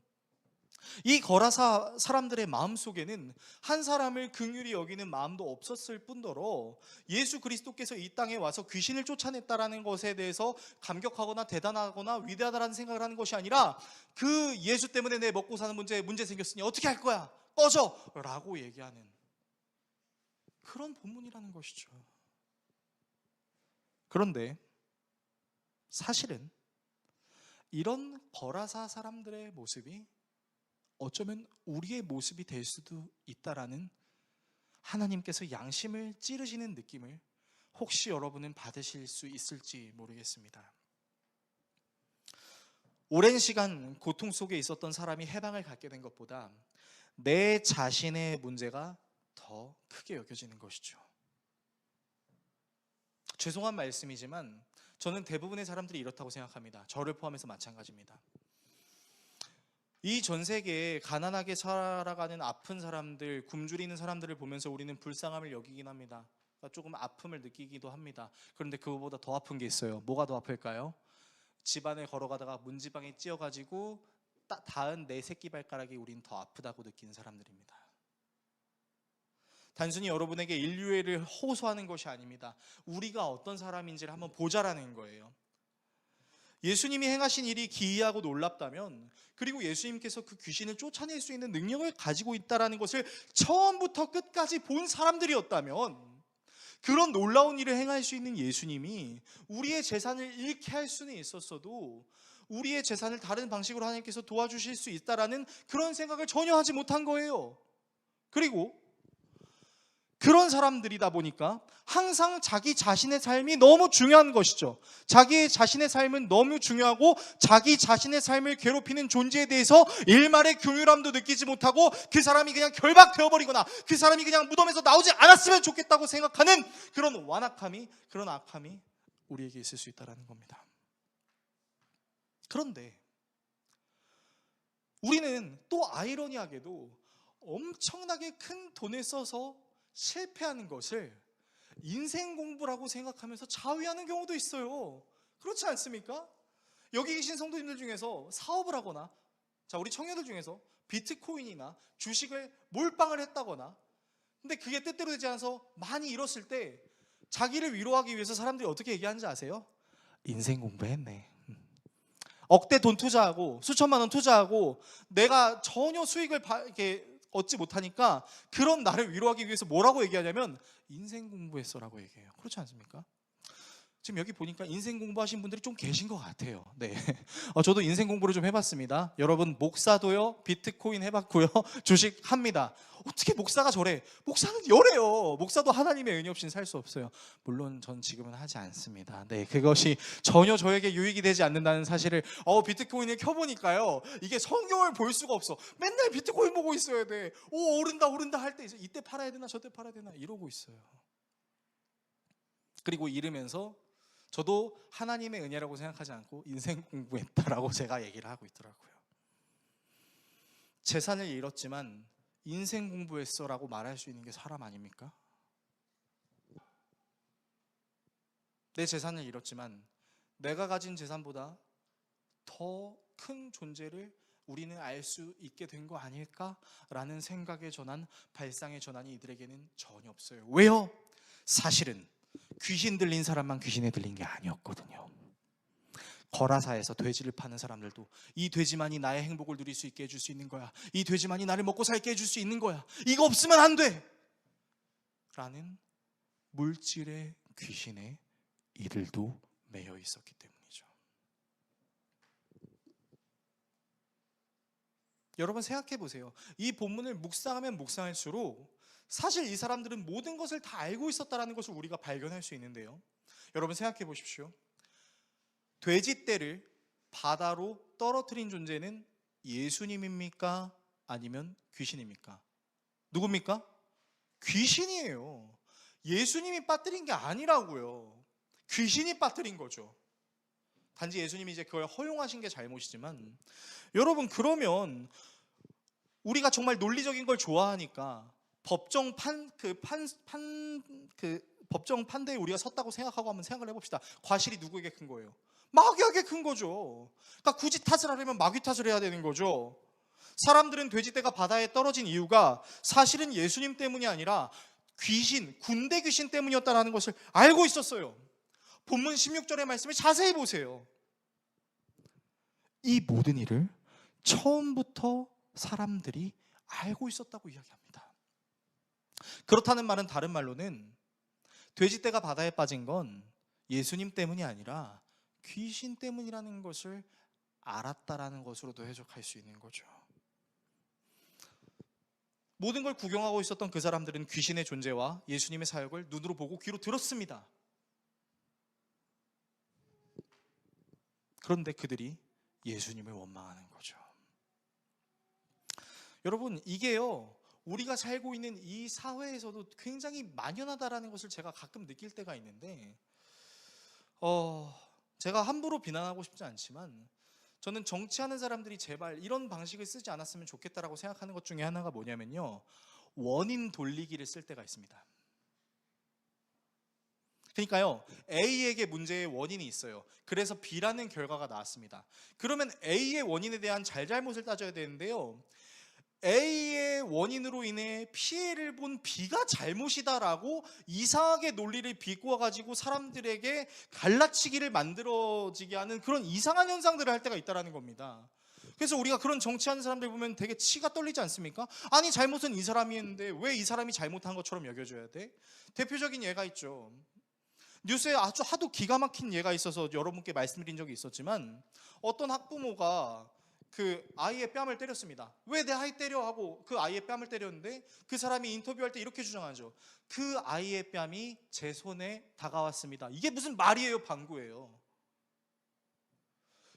이 거라사 사람들의 마음속에는 한 사람을 긍휼히 여기는 마음도 없었을 뿐더러 예수 그리스도께서 이 땅에 와서 귀신을 쫓아냈다라는 것에 대해서 감격하거나 대단하거나 위대하다라는 생각을 하는 것이 아니라, 그 예수 때문에 내 먹고 사는 문제 생겼으니 어떻게 할 거야, 꺼져 라고 얘기하는 그런 본문이라는 것이죠. 그런데 사실은 이런 거라사 사람들의 모습이 어쩌면 우리의 모습이 될 수도 있다라는 하나님께서 양심을 찌르시는 느낌을 혹시 여러분은 받으실 수 있을지 모르겠습니다. 오랜 시간 고통 속에 있었던 사람이 해방을 갖게 된 것보다 내 자신의 문제가 더 크게 여겨지는 것이죠. 죄송한 말씀이지만 저는 대부분의 사람들이 이렇다고 생각합니다. 저를 포함해서 마찬가지입니다. 이 전 세계에 가난하게 살아가는 아픈 사람들, 굶주리는 사람들을 보면서 우리는 불쌍함을 여기긴 합니다. 조금 아픔을 느끼기도 합니다. 그런데 그거보다 더 아픈 게 있어요. 뭐가 더 아플까요? 집안을 걸어가다가 문지방에 찧어가지고 닿은 내 새끼발가락이 우린 더 아프다고 느끼는 사람들입니다. 단순히 여러분에게 인류애를 호소하는 것이 아닙니다. 우리가 어떤 사람인지를 한번 보자라는 거예요. 예수님이 행하신 일이 기이하고 놀랍다면, 그리고 예수님께서 그 귀신을 쫓아낼 수 있는 능력을 가지고 있다는 것을 처음부터 끝까지 본 사람들이었다면, 그런 놀라운 일을 행할 수 있는 예수님이 우리의 재산을 잃게 할 수는 있었어도 우리의 재산을 다른 방식으로 하나님께서 도와주실 수 있다라는 그런 생각을 전혀 하지 못한 거예요. 그리고 그런 사람들이다 보니까 항상 자기 자신의 삶이 너무 중요한 것이죠. 자기 자신의 삶은 너무 중요하고 자기 자신의 삶을 괴롭히는 존재에 대해서 일말의 긍휼함도 느끼지 못하고 그 사람이 그냥 결박되어버리거나 그 사람이 그냥 무덤에서 나오지 않았으면 좋겠다고 생각하는 그런 완악함이, 그런 악함이 우리에게 있을 수 있다는 겁니다. 그런데 우리는 또 아이러니하게도 엄청나게 큰 돈을 써서 실패하는 것을 인생 공부라고 생각하면서 자위하는 경우도 있어요. 그렇지 않습니까? 여기 계신 성도님들 중에서 사업을 하거나, 우리 청년들 중에서 비트코인이나 주식을 몰빵을 했다거나, 근데 그게 뜻대로 되지 않아서 많이 잃었을 때 자기를 위로하기 위해서 사람들이 어떻게 얘기하는지 아세요? 인생 공부했네. 억대 돈 투자하고 수천만 원 투자하고 내가 전혀 수익을 이렇게 얻지 못하니까 그런 나를 위로하기 위해서 뭐라고 얘기하냐면 인생 공부했어라고 얘기해요. 그렇지 않습니까? 지금 여기 보니까 인생 공부하신 분들이 좀 계신 것 같아요. 네, 저도 인생 공부를 좀 해봤습니다. 여러분, 목사도요, 비트코인 해봤고요, 주식 합니다. 어떻게 목사가 저래? 목사는 열해요. 목사도 하나님의 은혜 없이는 살 수 없어요. 물론 전 지금은 하지 않습니다. 네, 그것이 전혀 저에게 유익이 되지 않는다는 사실을 비트코인을 켜보니까요, 이게 성경을 볼 수가 없어. 맨날 비트코인 보고 있어야 돼. 오른다 할 때 이때 팔아야 되나 저때 팔아야 되나 이러고 있어요. 그리고 이러면서 저도 하나님의 은혜라고 생각하지 않고 인생 공부했다라고 제가 얘기를 하고 있더라고요. 재산을 잃었지만 인생 공부했어라고 말할 수 있는 게 사람 아닙니까? 내 재산을 잃었지만 내가 가진 재산보다 더 큰 존재를 우리는 알 수 있게 된 거 아닐까라는 생각의 전환, 발상의 전환이 이들에게는 전혀 없어요. 왜요? 사실은 귀신 들린 사람만 귀신에 들린 게 아니었거든요. 거라사에서 돼지를 파는 사람들도 이 돼지만이 나의 행복을 누릴 수 있게 해줄 수 있는 거야, 이 돼지만이 나를 먹고 살게 해줄 수 있는 거야, 이거 없으면 안 돼 라는 물질의 귀신에 이들도 매여 있었기 때문이죠. 여러분 생각해 보세요. 이 본문을 묵상하면 묵상할수록 사실 이 사람들은 모든 것을 다 알고 있었다는 것을 우리가 발견할 수 있는데요, 여러분 생각해 보십시오. 돼지떼를 바다로 떨어뜨린 존재는 예수님입니까? 아니면 귀신입니까? 누굽니까? 귀신이에요. 예수님이 빠뜨린 게 아니라고요. 귀신이 빠뜨린 거죠. 단지 예수님이 이제 그걸 허용하신 게 잘못이지만, 여러분, 그러면 우리가 정말 논리적인 걸 좋아하니까 법정 판대에 우리가 섰다고 생각하고 한번 생각을 해봅시다. 과실이 누구에게 큰 거예요? 마귀에게 큰 거죠. 그러니까 굳이 탓을 하려면 마귀 탓을 해야 되는 거죠. 사람들은 돼지떼가 바다에 떨어진 이유가 사실은 예수님 때문이 아니라 귀신, 군대 귀신 때문이었다는 것을 알고 있었어요. 본문 16절의 말씀을 자세히 보세요. 이 모든 일을 처음부터 사람들이 알고 있었다고 이야기합니다. 그렇다는 말은 다른 말로는 돼지떼가 바다에 빠진 건 예수님 때문이 아니라 귀신 때문이라는 것을 알았다라는 것으로도 해석할 수 있는 거죠. 모든 걸 구경하고 있었던 그 사람들은 귀신의 존재와 예수님의 사역을 눈으로 보고 귀로 들었습니다. 그런데 그들이 예수님을 원망하는 거죠. 여러분, 이게요, 우리가 살고 있는 이 사회에서도 굉장히 만연하다라는 것을 제가 가끔 느낄 때가 있는데, 제가 함부로 비난하고 싶지 않지만 저는 정치하는 사람들이 제발 이런 방식을 쓰지 않았으면 좋겠다라고 생각하는 것 중에 하나가 뭐냐면요, 원인 돌리기를 쓸 때가 있습니다. 그러니까요, A에게 문제의 원인이 있어요. 그래서 B라는 결과가 나왔습니다. 그러면 A의 원인에 대한 잘잘못을 따져야 되는데요, A의 원인으로 인해 피해를 본 B가 잘못이다라고 이상하게 논리를 비꼬아가지고 사람들에게 갈라치기를 만들어지게 하는 그런 이상한 현상들을 할 때가 있다는 겁니다. 그래서 우리가 그런 정치하는 사람들 보면 되게 치가 떨리지 않습니까? 아니, 잘못은 이 사람이 했는데 왜 이 사람이 잘못한 것처럼 여겨줘야 돼? 대표적인 예가 있죠. 뉴스에 아주 하도 기가 막힌 예가 있어서 여러분께 말씀드린 적이 있었지만, 어떤 학부모가 그 아이의 뺨을 때렸습니다. 왜 내 아이 때려? 하고 그 아이의 뺨을 때렸는데, 그 사람이 인터뷰할 때 이렇게 주장하죠. 그 아이의 뺨이 제 손에 다가왔습니다. 이게 무슨 말이에요? 방구예요.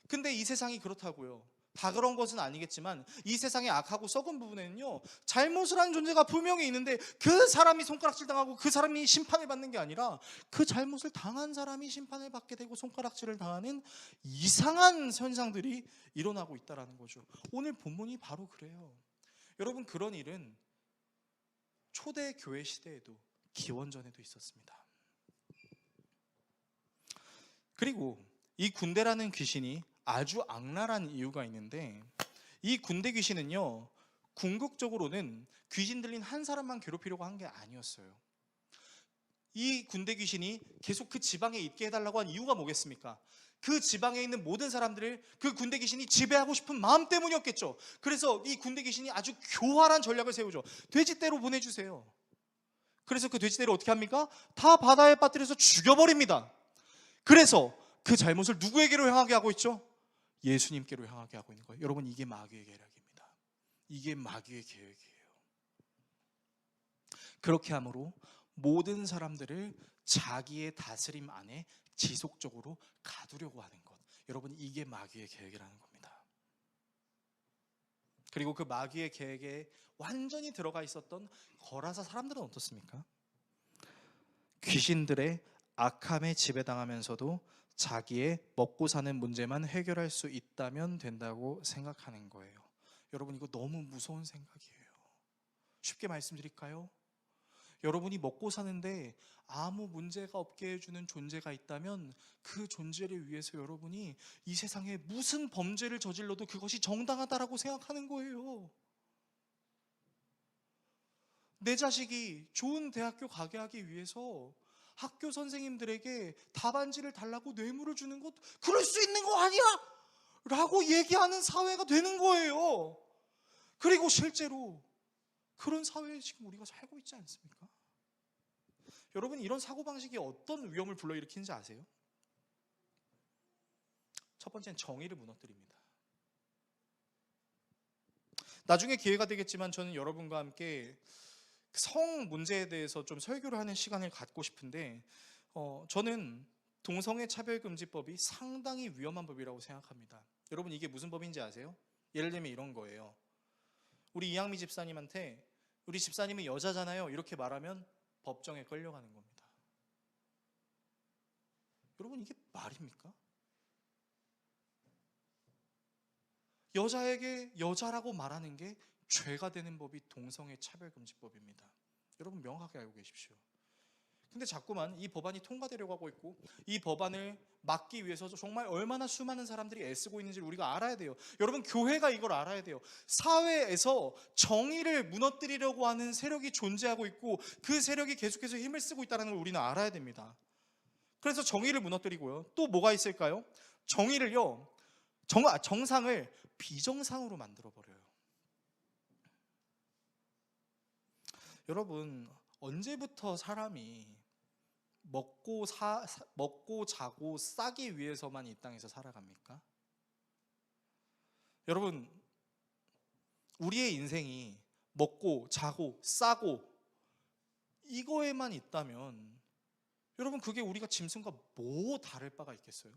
근데 이 세상이 그렇다고요. 다 그런 것은 아니겠지만 이 세상의 악하고 썩은 부분에는요, 잘못을 한 존재가 분명히 있는데 그 사람이 손가락질 당하고 그 사람이 심판을 받는 게 아니라 그 잘못을 당한 사람이 심판을 받게 되고 손가락질을 당하는 이상한 현상들이 일어나고 있다는 거죠. 오늘 본문이 바로 그래요. 여러분, 그런 일은 초대 교회 시대에도 기원전에도 있었습니다. 그리고 이 군대라는 귀신이 아주 악랄한 이유가 있는데, 이 군대 귀신은요, 궁극적으로는 귀신 들린 한 사람만 괴롭히려고 한 게 아니었어요. 이 군대 귀신이 계속 그 지방에 있게 해달라고 한 이유가 뭐겠습니까? 그 지방에 있는 모든 사람들을 그 군대 귀신이 지배하고 싶은 마음 때문이었겠죠. 그래서 이 군대 귀신이 아주 교활한 전략을 세우죠. 돼지떼로 보내주세요. 그래서 그 돼지떼를 어떻게 합니까? 다 바다에 빠뜨려서 죽여버립니다. 그래서 그 잘못을 누구에게로 향하게 하고 있죠? 예수님께로 향하게 하고 있는 거예요. 여러분, 이게 마귀의 계략입니다. 이게 마귀의 계획이에요. 그렇게 함으로 모든 사람들을 자기의 다스림 안에 지속적으로 가두려고 하는 것, 여러분, 이게 마귀의 계획이라는 겁니다. 그리고 그 마귀의 계획에 완전히 들어가 있었던 거라사 사람들은 어떻습니까? 귀신들의 악함에 지배당하면서도 자기의 먹고 사는 문제만 해결할 수 있다면 된다고 생각하는 거예요. 여러분, 이거 너무 무서운 생각이에요. 쉽게 말씀드릴까요? 여러분이 먹고 사는데 아무 문제가 없게 해주는 존재가 있다면 그 존재를 위해서 여러분이 이 세상에 무슨 범죄를 저질러도 그것이 정당하다라고 생각하는 거예요. 내 자식이 좋은 대학교 가게 하기 위해서 학교 선생님들에게 답안지를 달라고 뇌물을 주는 것, 그럴 수 있는 거 아니야! 라고 얘기하는 사회가 되는 거예요. 그리고 실제로 그런 사회에 지금 우리가 살고 있지 않습니까? 여러분, 이런 사고방식이 어떤 위험을 불러일으키는지 아세요? 첫 번째는 정의를 무너뜨립니다. 나중에 기회가 되겠지만 저는 여러분과 함께 성 문제에 대해서 좀 설교를 하는 시간을 갖고 싶은데, 저는 동성애 차별금지법이 상당히 위험한 법이라고 생각합니다. 여러분, 이게 무슨 법인지 아세요? 예를 들면 이런 거예요. 우리 이양미 집사님한테 우리 집사님은 여자잖아요, 이렇게 말하면 법정에 끌려가는 겁니다. 여러분, 이게 말입니까? 여자에게 여자라고 말하는 게 죄가 되는 법이 동성애 차별금지법입니다. 여러분, 명확하게 알고 계십시오. 근데 자꾸만 이 법안이 통과되려고 하고 있고, 이 법안을 막기 위해서 정말 얼마나 수많은 사람들이 애쓰고 있는지를 우리가 알아야 돼요. 여러분, 교회가 이걸 알아야 돼요. 사회에서 정의를 무너뜨리려고 하는 세력이 존재하고 있고, 그 세력이 계속해서 힘을 쓰고 있다는 걸 우리는 알아야 됩니다. 그래서 정의를 무너뜨리고요, 또 뭐가 있을까요? 정의를요, 정상을 비정상으로 만들어버려요. 여러분, 언제부터 사람이 먹고 자고 싸기 위해서만 이 땅에서 살아갑니까? 여러분, 우리의 인생이 먹고 자고 싸고 이거에만 있다면 여러분, 그게 우리가 짐승과 뭐 다를 바가 있겠어요?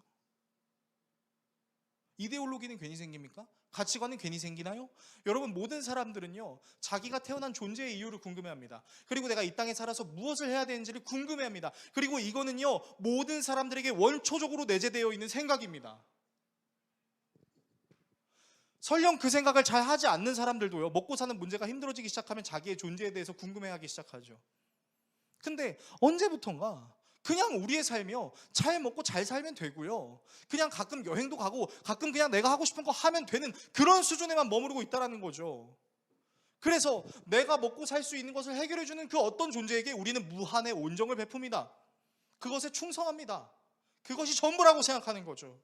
이데올로기는 괜히 생깁니까? 가치관은 괜히 생기나요? 여러분, 모든 사람들은요, 자기가 태어난 존재의 이유를 궁금해합니다. 그리고 내가 이 땅에 살아서 무엇을 해야 되는지를 궁금해합니다. 그리고 이거는요, 모든 사람들에게 원초적으로 내재되어 있는 생각입니다. 설령 그 생각을 잘 하지 않는 사람들도요, 먹고 사는 문제가 힘들어지기 시작하면 자기의 존재에 대해서 궁금해하기 시작하죠. 근데 언제부턴가 그냥 우리의 삶이요, 잘 먹고 잘 살면 되고요, 그냥 가끔 여행도 가고 가끔 그냥 내가 하고 싶은 거 하면 되는 그런 수준에만 머무르고 있다는 거죠. 그래서 내가 먹고 살 수 있는 것을 해결해주는 그 어떤 존재에게 우리는 무한의 온정을 베풉니다. 그것에 충성합니다. 그것이 전부라고 생각하는 거죠.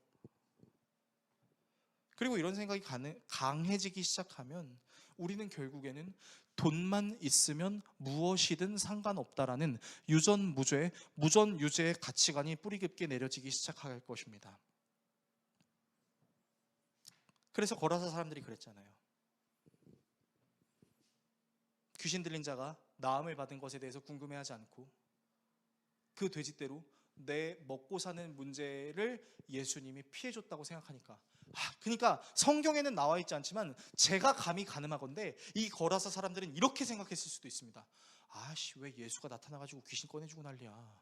그리고 이런 생각이 강해지기 시작하면 우리는 결국에는 돈만 있으면 무엇이든 상관없다라는 무전유죄의 가치관이 뿌리 깊게 내려지기 시작할 것입니다. 그래서 거라사 사람들이 그랬잖아요. 귀신 들린 자가 나음을 받은 것에 대해서 궁금해하지 않고 그 돼지떼로 내 먹고 사는 문제를 예수님이 피해줬다고 생각하니까, 그러니까 성경에는 나와 있지 않지만 제가 감히 가늠하건대 이 거라사 사람들은 이렇게 생각했을 수도 있습니다. 왜 예수가 나타나가지고 귀신 꺼내주고 난리야.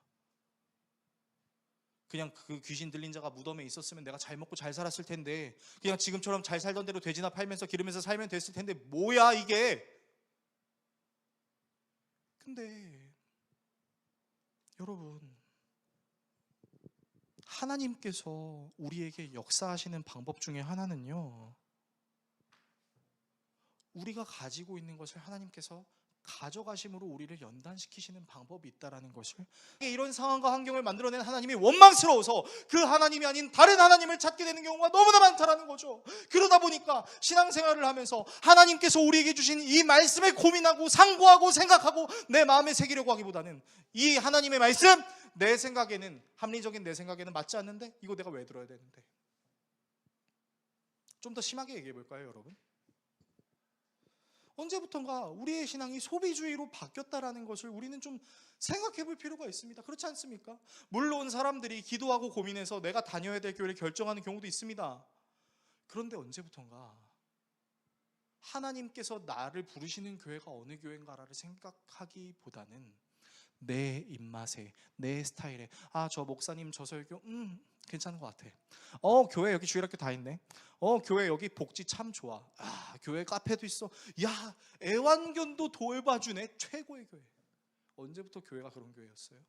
그냥 그 귀신 들린 자가 무덤에 있었으면 내가 잘 먹고 잘 살았을 텐데, 그냥 지금처럼 잘 살던 대로 돼지나 팔면서 기르면서 살면 됐을 텐데 뭐야 이게. 근데 여러분, 하나님께서 우리에게 역사하시는 방법 중에 하나는요, 우리가 가지고 있는 것을 하나님께서 가져가심으로 우리를 연단시키시는 방법이 있다는 것을, 이런 상황과 환경을 만들어낸 하나님이 원망스러워서 그 하나님이 아닌 다른 하나님을 찾게 되는 경우가 너무나 많다는 거죠. 그러다 보니까 신앙생활을 하면서 하나님께서 우리에게 주신 이 말씀을 고민하고 상고하고 생각하고 내 마음에 새기려고 하기보다는 이 하나님의 말씀, 내 생각에는, 합리적인 내 생각에는 맞지 않는데 이거 내가 왜 들어야 되는데. 좀 더 심하게 얘기해 볼까요, 여러분? 언제부턴가 우리의 신앙이 소비주의로 바뀌었다라는 것을 우리는 좀 생각해 볼 필요가 있습니다. 그렇지 않습니까? 물론 사람들이 기도하고 고민해서 내가 다녀야 될 교회를 결정하는 경우도 있습니다. 그런데 언제부턴가 하나님께서 나를 부르시는 교회가 어느 교회인가를 생각하기보다는 내 입맛에, 내 스타일에, 저 목사님 저 설교 괜찮은 것 같아. 교회 여기 주일학교 다 있네. 교회 여기 복지 참 좋아. 교회 카페도 있어. 야, 애완견도 돌봐주네. 최고의 교회. 언제부터 교회가 그런 교회였어요?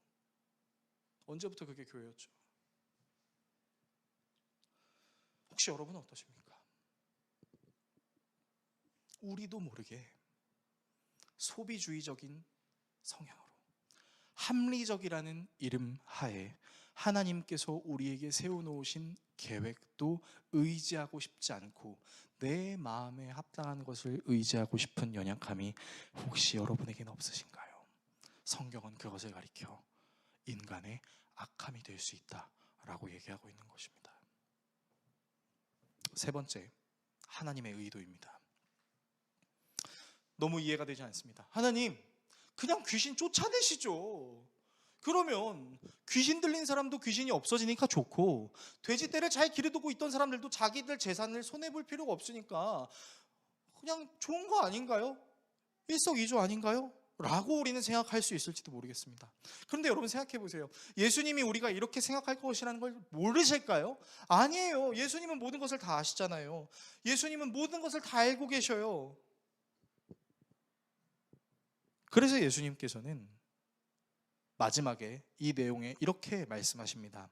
언제부터 그게 교회였죠? 혹시 여러분은 어떠십니까? 우리도 모르게 소비주의적인 성향으로, 합리적이라는 이름 하에 하나님께서 우리에게 세워놓으신 계획도 의지하고 싶지 않고 내 마음에 합당한 것을 의지하고 싶은 연약함이 혹시 여러분에게는 없으신가요? 성경은 그것을 가리켜 인간의 악함이 될 수 있다라고 얘기하고 있는 것입니다. 세 번째, 하나님의 의도입니다. 너무 이해가 되지 않습니다. 하나님, 그냥 귀신 쫓아내시죠. 그러면 귀신 들린 사람도 귀신이 없어지니까 좋고, 돼지떼를 잘 기르고 있던 사람들도 자기들 재산을 손해볼 필요가 없으니까 그냥 좋은 거 아닌가요? 일석이조 아닌가요? 라고 우리는 생각할 수 있을지도 모르겠습니다. 그런데 여러분 생각해 보세요. 예수님이 우리가 이렇게 생각할 것이라는 걸 모르실까요? 아니에요. 예수님은 모든 것을 다 아시잖아요. 예수님은 모든 것을 다 알고 계셔요. 그래서 예수님께서는 마지막에 이 내용에 이렇게 말씀하십니다.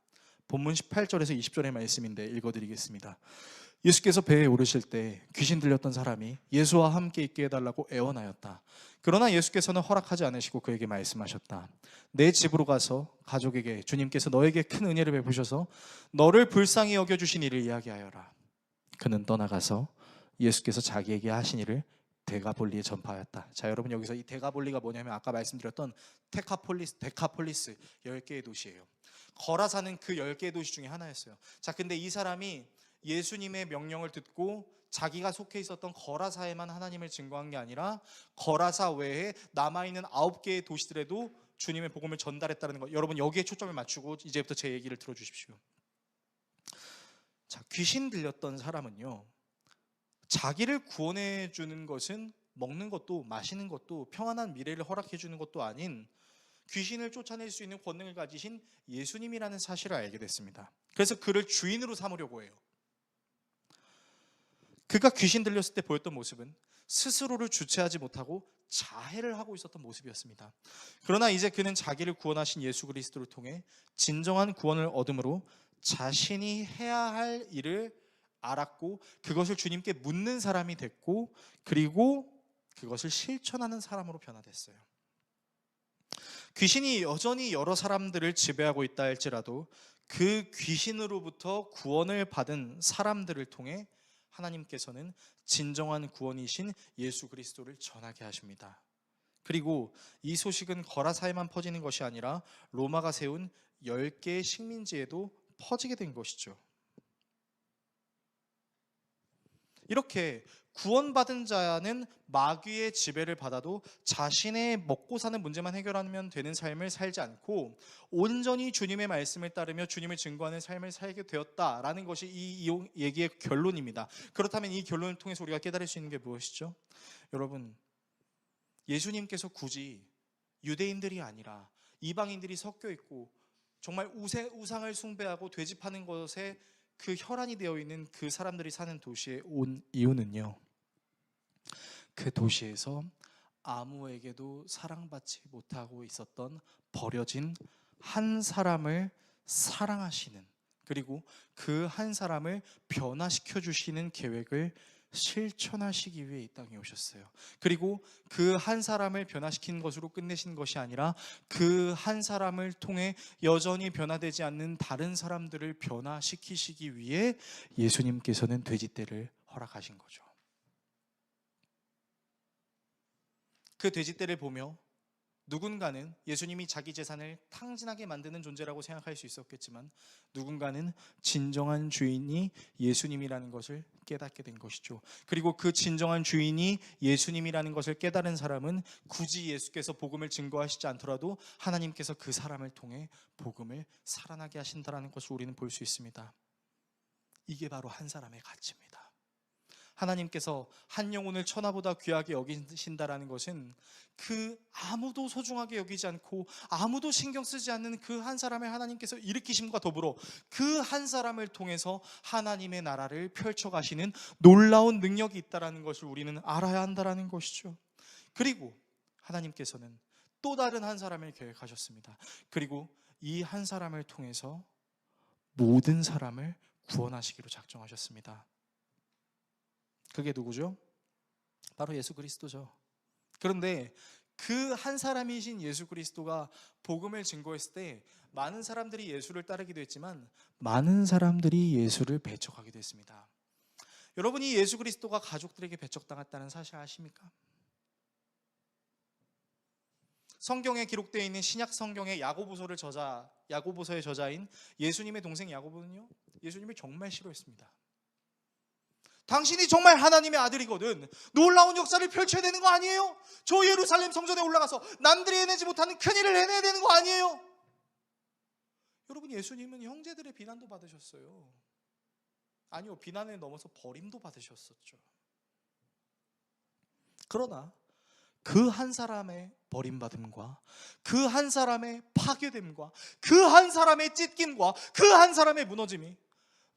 본문 18절에서 20절의 말씀인데 읽어드리겠습니다. 예수께서 배에 오르실 때 귀신 들렸던 사람이 예수와 함께 있게 해달라고 애원하였다. 그러나 예수께서는 허락하지 않으시고 그에게 말씀하셨다. 내 집으로 가서 가족에게 주님께서 너에게 큰 은혜를 베푸셔서 너를 불쌍히 여겨주신 일을 이야기하여라. 그는 떠나가서 예수께서 자기에게 하신 일을 데가볼리에 전파하였다. 자, 여러분, 여기서 이 데가볼리가 뭐냐면 아까 말씀드렸던 데카폴리스 10개의 도시예요. 거라사는 그 10개의 도시 중에 하나였어요. 자, 근데 이 사람이 예수님의 명령을 듣고 자기가 속해 있었던 거라사에만 하나님을 증거한 게 아니라 거라사 외에 남아있는 9개의 도시들에도 주님의 복음을 전달했다는 것. 여러분, 여기에 초점을 맞추고 이제부터 제 얘기를 들어주십시오. 자, 귀신 들렸던 사람은요, 자기를 구원해 주는 것은 먹는 것도 마시는 것도 평안한 미래를 허락해 주는 것도 아닌 귀신을 쫓아낼 수 있는 권능을 가지신 예수님이라는 사실을 알게 됐습니다. 그래서 그를 주인으로 삼으려고 해요. 그가 귀신 들렸을 때 보였던 모습은 스스로를 주체하지 못하고 자해를 하고 있었던 모습이었습니다. 그러나 이제 그는 자기를 구원하신 예수 그리스도를 통해 진정한 구원을 얻음으로 자신이 해야 할 일을 알았고 그것을 주님께 묻는 사람이 됐고, 그리고 그것을 실천하는 사람으로 변화됐어요. 귀신이 여전히 여러 사람들을 지배하고 있다 할지라도 그 귀신으로부터 구원을 받은 사람들을 통해 하나님께서는 진정한 구원이신 예수 그리스도를 전하게 하십니다. 그리고 이 소식은 거라사에만 퍼지는 것이 아니라 로마가 세운 10개의 식민지에도 퍼지게 된 것이죠. 이렇게 구원받은 자는 마귀의 지배를 받아도 자신의 먹고 사는 문제만 해결하면 되는 삶을 살지 않고 온전히 주님의 말씀을 따르며 주님을 증거하는 삶을 살게 되었다라는 것이 이 얘기의 결론입니다. 그렇다면 이 결론을 통해서 우리가 깨달을 수 있는 게 무엇이죠? 여러분, 예수님께서 굳이 유대인들이 아니라 이방인들이 섞여 있고 정말 우상을 숭배하고 되짚하는 것에 그 혈안이 되어 있는 그 사람들이 사는 도시에 온 이유는요, 그 도시에서 아무에게도 사랑받지 못하고 있었던 버려진 한 사람을 사랑하시는, 그리고 그 한 사람을 변화시켜 주시는 계획을 실천하시기 위해 이 땅에 오셨어요. 그리고 그 한 사람을 변화시킨 것으로 끝내신 것이 아니라 그 한 사람을 통해 여전히 변화되지 않는 다른 사람들을 변화시키시기 위해 예수님께서는 돼지떼를 허락하신 거죠. 그 돼지떼를 보며 누군가는 예수님이 자기 재산을 탕진하게 만드는 존재라고 생각할 수 있었겠지만, 누군가는 진정한 주인이 예수님이라는 것을 깨닫게 된 것이죠. 그리고 그 진정한 주인이 예수님이라는 것을 깨달은 사람은 굳이 예수께서 복음을 증거하시지 않더라도 하나님께서 그 사람을 통해 복음을 살아나게 하신다는 것을 우리는 볼 수 있습니다. 이게 바로 한 사람의 가치입니다. 하나님께서 한 영혼을 천하보다 귀하게 여기신다라는 것은 그 아무도 소중하게 여기지 않고 아무도 신경 쓰지 않는 그 한 사람을 하나님께서 일으키심과 더불어 그 한 사람을 통해서 하나님의 나라를 펼쳐가시는 놀라운 능력이 있다라는 것을 우리는 알아야 한다라는 것이죠. 그리고 하나님께서는 또 다른 한 사람을 계획하셨습니다. 그리고 이 한 사람을 통해서 모든 사람을 구원하시기로 작정하셨습니다. 그게 누구죠? 바로 예수 그리스도죠. 그런데 그 한 사람이신 예수 그리스도가 복음을 증거했을 때 많은 사람들이 예수를 따르기도 했지만 많은 사람들이 예수를 배척하기도 했습니다. 여러분이 예수 그리스도가 가족들에게 배척당했다는 사실 아십니까? 성경에 기록되어 있는 신약 성경의 야고보서의 저자인 예수님의 동생 야고보는요, 예수님을 정말 싫어했습니다. 당신이 정말 하나님의 아들이거든 놀라운 역사를 펼쳐야 되는 거 아니에요? 저 예루살렘 성전에 올라가서 남들이 해내지 못하는 큰일을 해내야 되는 거 아니에요? 여러분, 예수님은 형제들의 비난도 받으셨어요. 아니요, 비난을 넘어서 버림도 받으셨었죠. 그러나 그 한 사람의 버림받음과 그 한 사람의 파괴됨과 그 한 사람의 찢김과 그 한 사람의 무너짐이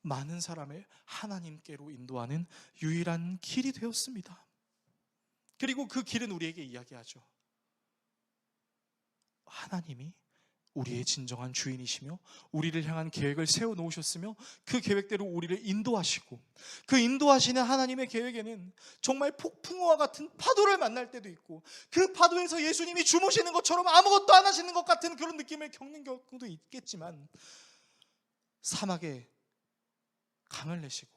많은 사람을 하나님께로 인도하는 유일한 길이 되었습니다. 그리고 그 길은 우리에게 이야기하죠. 하나님이 우리의 진정한 주인이시며 우리를 향한 계획을 세워놓으셨으며 그 계획대로 우리를 인도하시고, 그 인도하시는 하나님의 계획에는 정말 폭풍우와 같은 파도를 만날 때도 있고 그 파도에서 예수님이 주무시는 것처럼 아무것도 안 하시는 것 같은 그런 느낌을 겪는 경우도 있겠지만, 사막에 강을 내시고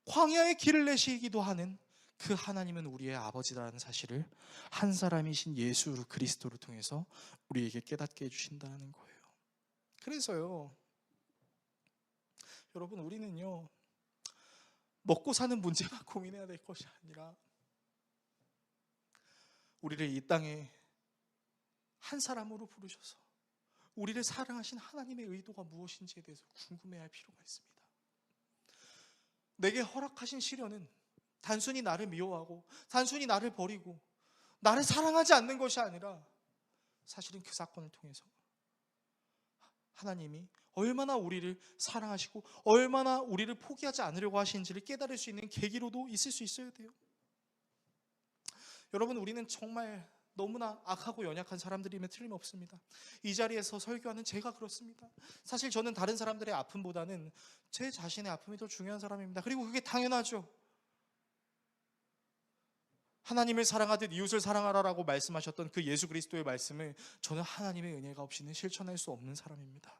광야의 길을 내시기도 하는 그 하나님은 우리의 아버지라는 사실을 한 사람이신 예수 그리스도를 통해서 우리에게 깨닫게 해주신다는 거예요. 그래서요, 여러분, 우리는요 먹고 사는 문제만 고민해야 될 것이 아니라 우리를 이 땅에 한 사람으로 부르셔서 우리를 사랑하신 하나님의 의도가 무엇인지에 대해서 궁금해할 필요가 있습니다. 내게 허락하신 시련은 단순히 나를 미워하고 단순히 나를 버리고 나를 사랑하지 않는 것이 아니라 사실은 그 사건을 통해서 하나님이 얼마나 우리를 사랑하시고 얼마나 우리를 포기하지 않으려고 하시는지를 깨달을 수 있는 계기로도 있을 수 있어야 돼요. 여러분, 우리는 정말 너무나 악하고 연약한 사람들임에 틀림없습니다. 이 자리에서 설교하는 제가 그렇습니다. 사실 저는 다른 사람들의 아픔보다는 제 자신의 아픔이 더 중요한 사람입니다. 그리고 그게 당연하죠. 하나님을 사랑하듯 이웃을 사랑하라라고 말씀하셨던 그 예수 그리스도의 말씀을 저는 하나님의 은혜가 없이는 실천할 수 없는 사람입니다.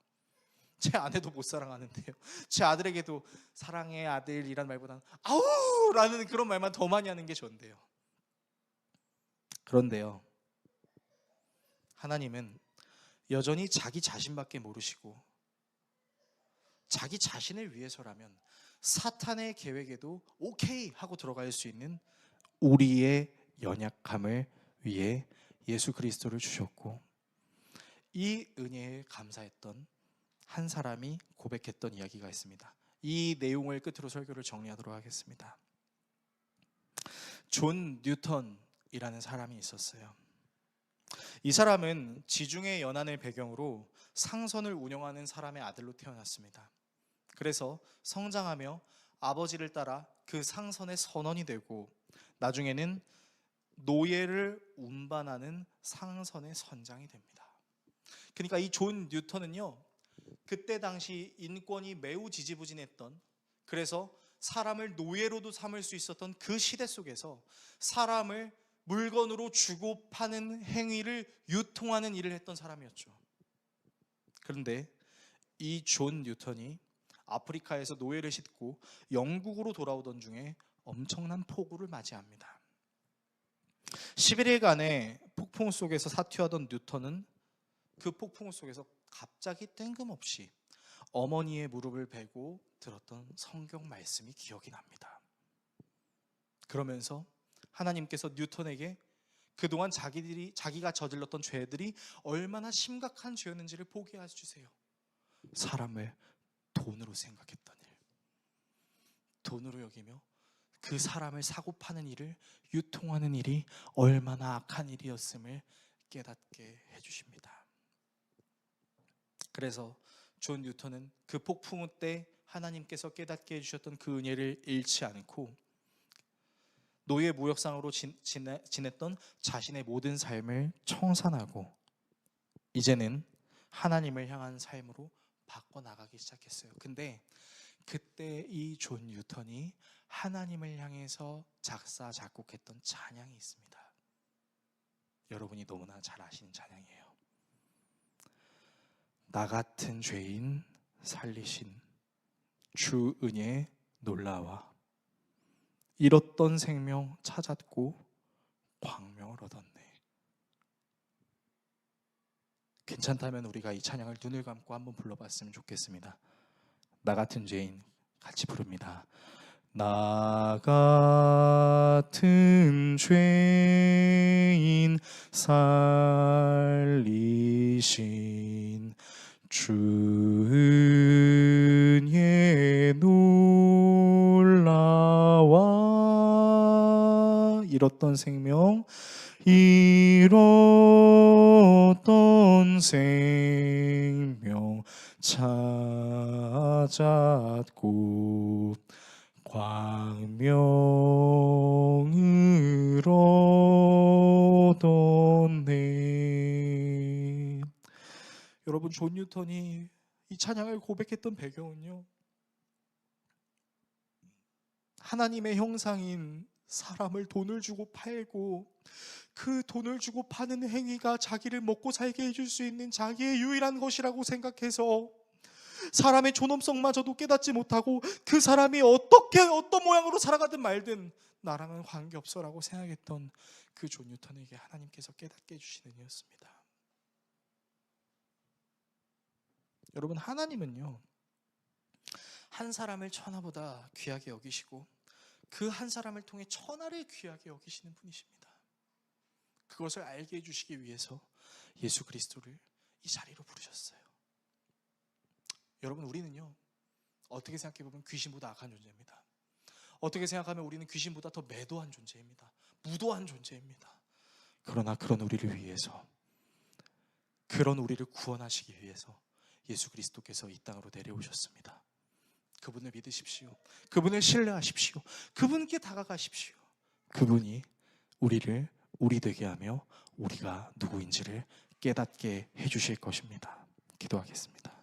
제 아내도 못 사랑하는데요, 제 아들에게도 사랑의 아들이란 말보다는 아우! 라는 그런 말만 더 많이 하는 게 전데요. 그런데요, 하나님은 여전히 자기 자신밖에 모르시고 자기 자신을 위해서라면 사탄의 계획에도 오케이 하고 들어갈 수 있는 우리의 연약함을 위해 예수 그리스도를 주셨고, 이 은혜에 감사했던 한 사람이 고백했던 이야기가 있습니다. 이 내용을 끝으로 설교를 정리하도록 하겠습니다. 존 뉴턴이라는 사람이 있었어요. 이 사람은 지중해 연안을 배경으로 상선을 운영하는 사람의 아들로 태어났습니다. 그래서 성장하며 아버지를 따라 그 상선의 선원이 되고 나중에는 노예를 운반하는 상선의 선장이 됩니다. 그러니까 이 존 뉴턴은요, 그때 당시 인권이 매우 지지부진했던, 그래서 사람을 노예로도 삼을 수 있었던 그 시대 속에서 사람을 물건으로 주고 파는 행위를 유통하는 일을 했던 사람이었죠. 그런데 이 존 뉴턴이 아프리카에서 노예를 싣고 영국으로 돌아오던 중에 엄청난 폭우를 맞이합니다. 11일간의 폭풍 속에서 사투하던 뉴턴은 그 폭풍 속에서 갑자기 뜬금없이 어머니의 무릎을 베고 들었던 성경 말씀이 기억이 납니다. 그러면서 하나님께서 뉴턴에게 그동안 자기가 저질렀던 죄들이 얼마나 심각한 죄였는지를 보게 해주세요. 사람을 돈으로 생각했던 일, 돈으로 여기며 그 사람을 사고 파는 일을 유통하는 일이 얼마나 악한 일이었음을 깨닫게 해주십니다. 그래서 존 뉴턴은 그 폭풍 때 하나님께서 깨닫게 해주셨던 그 은혜를 잃지 않고 노예 무역상으로 지냈던 자신의 모든 삶을 청산하고 이제는 하나님을 향한 삶으로 바꿔나가기 시작했어요. 근데 그때 이 존 뉴턴이 하나님을 향해서 작사 작곡했던 찬양이 있습니다. 여러분이 너무나 잘 아시는 찬양이에요. 나 같은 죄인 살리신 주 은혜 놀라와 잃었던 생명 찾았고 광명을 얻었네. 괜찮다면 우리가 이 찬양을 눈을 감고 한번 불러봤으면 좋겠습니다. 나 같은 죄인 같이 부릅니다. 나 같은 죄인 살리신 주 은혜 놀라와 잃었던 생명 찾았고 광명을 얻었네. 여러분, 존 뉴턴이 이 찬양을 고백했던 배경은요, 하나님의 형상인 사람을 돈을 주고 팔고 그 돈을 주고 파는 행위가 자기를 먹고 살게 해줄 수 있는 자기의 유일한 것이라고 생각해서 사람의 존엄성마저도 깨닫지 못하고 그 사람이 어떤 모양으로 살아가든 말든 나랑은 관계없어라고 생각했던 그 존 뉴턴에게 하나님께서 깨닫게 해주시는 이였습니다. 여러분, 하나님은요, 한 사람을 천하보다 귀하게 여기시고 그 한 사람을 통해 천하를 귀하게 여기시는 분이십니다. 그것을 알게 해주시기 위해서 예수 그리스도를 이 자리로 부르셨어요. 여러분, 우리는요, 어떻게 생각해보면 귀신보다 악한 존재입니다. 어떻게 생각하면 우리는 귀신보다 더 매도한 존재입니다. 무도한 존재입니다. 그러나 그런 우리를 위해서, 그런 우리를 구원하시기 위해서 예수 그리스도께서 이 땅으로 내려오셨습니다. 그분을 믿으십시오. 그분을 신뢰하십시오. 그분께 다가가십시오. 그분이 우리를 우리 되게 하며 우리가 누구인지를 깨닫게 해주실 것입니다. 기도하겠습니다.